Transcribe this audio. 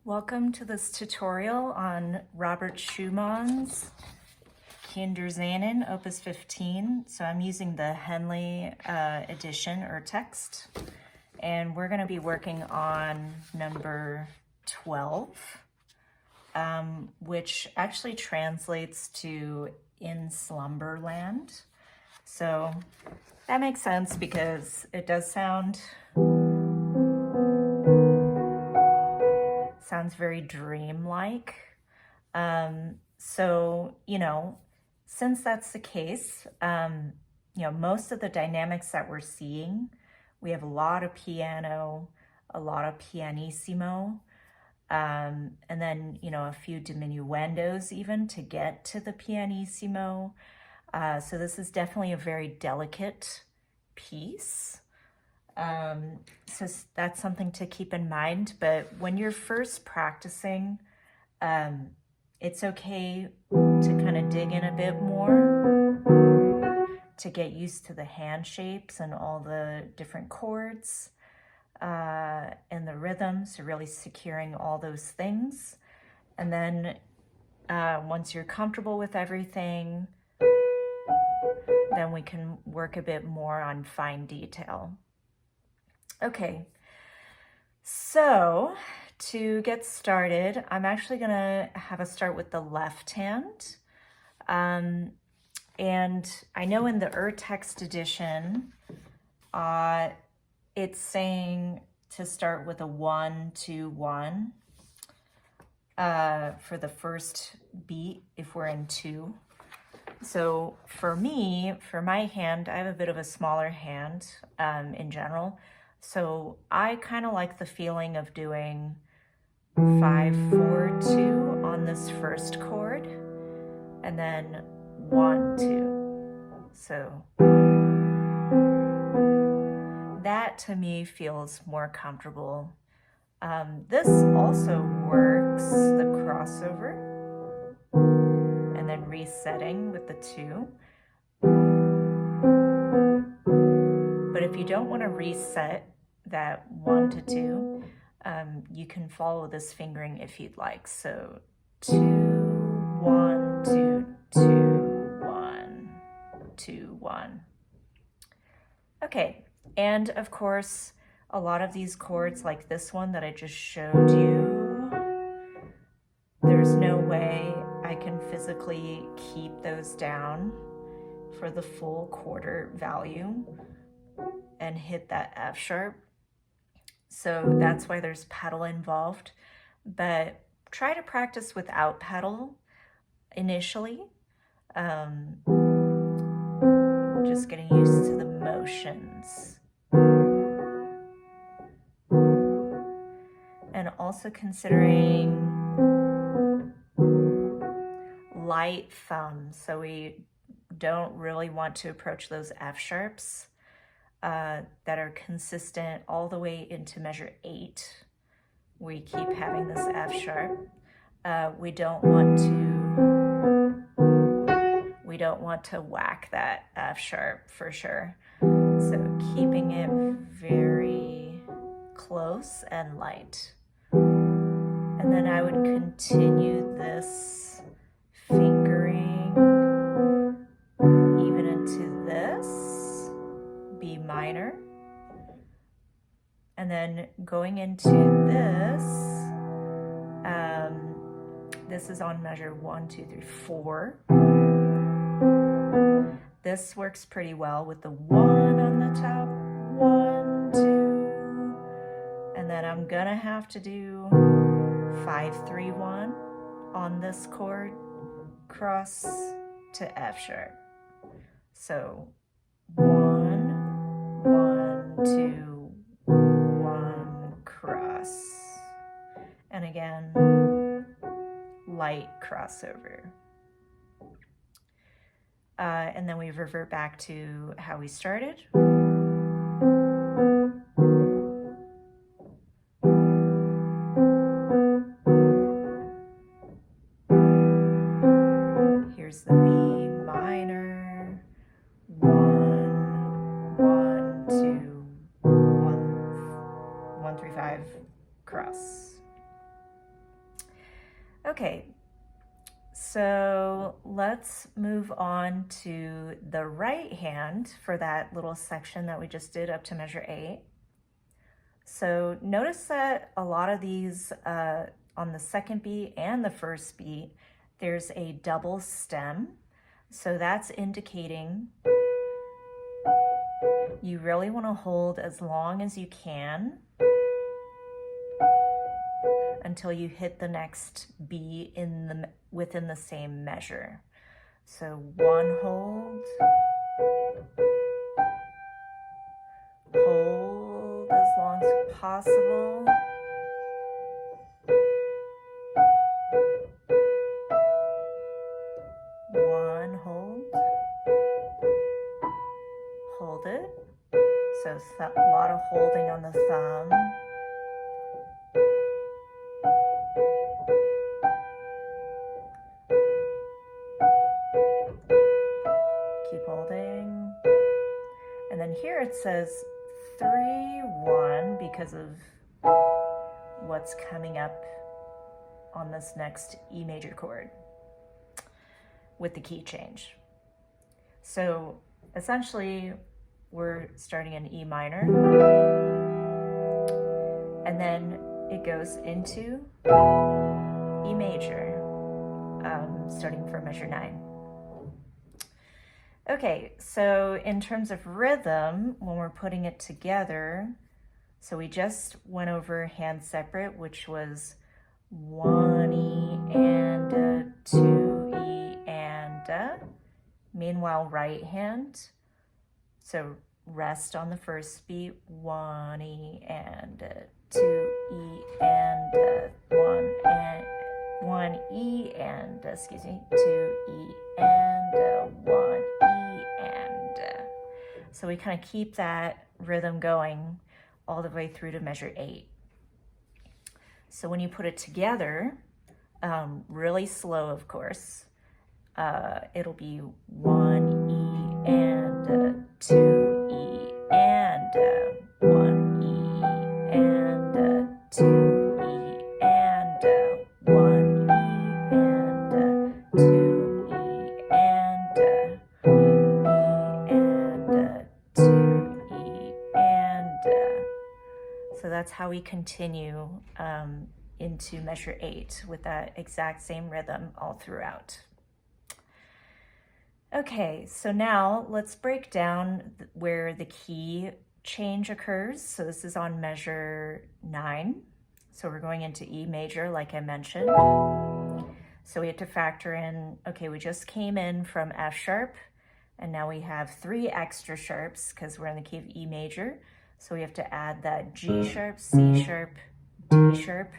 Welcome to this tutorial on Robert Schumann's Kinderszenen, Opus 15. So I'm using the Henley edition or text, and we're going to be working on number 12, which actually translates to In Slumberland. So that makes sense because it does sounds very dreamlike. So, since that's the case, most of the dynamics that we're seeing, we have a lot of piano, a lot of pianissimo, and then, a few diminuendos even to get to the pianissimo. So this is definitely a very delicate piece. So that's something to keep in mind. But when you're first practicing, it's okay to kind of dig in a bit more to get used to the hand shapes and all the different chords and the rhythms, so really securing all those things. And then once you're comfortable with everything, then we can work a bit more on fine detail. Okay, so to get started, I'm actually going to have us start with the left hand. And I know in the text edition, it's saying to start with a 1-2-1 for the first beat if we're in 2. So for me, for my hand, I have a bit of a smaller hand in general. So I kind of like the feeling of doing 5-4-2 on this first chord, and then 1-2. So that to me feels more comfortable. This also works, the crossover, and then resetting with the 2. But if you don't want to reset that 1-2, you can follow this fingering if you'd like. So 2-1-2-2-1-2-1. Okay, and of course, a lot of these chords like this one that I just showed you, there's no way I can physically keep those down for the full quarter value and hit that F sharp. So that's why there's pedal involved, but try to practice without pedal initially. Just getting used to the motions. And also considering light thumb. So we don't really want to approach those F sharps that are consistent all the way into measure 8. We keep having this F sharp. We don't want to whack that F sharp for sure. So keeping it very close and light. And then I would continue this fingering even into this B minor, and then going into this, this is on measure 1, 2, 3, 4. This works pretty well with the 1 on the top, 1, 2, and then I'm gonna have to do 5-3-1 on this chord, cross to F sharp. So 1-1-2-1 cross, and again light crossover, and then we revert back to how we started. Here's the B minor, 1-1-2-1-3-5 cross. Okay, so let's move on to the right hand for that little section that we just did up to measure 8. So notice that a lot of these on the second beat and the first beat, there's a double stem. So that's indicating you really want to hold as long as you can until you hit the next beat within the same measure. So 1 hold, hold as long as possible, one hold it. So a lot of holding on the thumb. Keep holding. And then here it says 3-1 because of what's coming up on this next E major chord with the key change. So essentially we're starting in E minor, and then it goes into E major, starting from measure 9. Okay, so in terms of rhythm, when we're putting it together, so we just went over hand separate, which was 1 E and a, 2 E and a. Meanwhile, right hand, so rest on the first beat, 1 E and a, 2 E and a, 1 E and, 2 E and 1 E and. So we kind of keep that rhythm going all the way through to measure 8. So when you put it together, really slow, of course, it'll be 1 E and 2 E and 1 E and 2 E and 1 E and 2 E and 2 E and. So that's how we continue into measure 8 with that exact same rhythm all throughout. Okay, so now let's break down where the key change occurs. So this is on measure 9. So we're going into E major, like I mentioned. So we have to factor in, okay, we just came in from F sharp, and now we have 3 extra sharps because we're in the key of E major. So we have to add that G sharp, C sharp, D sharp,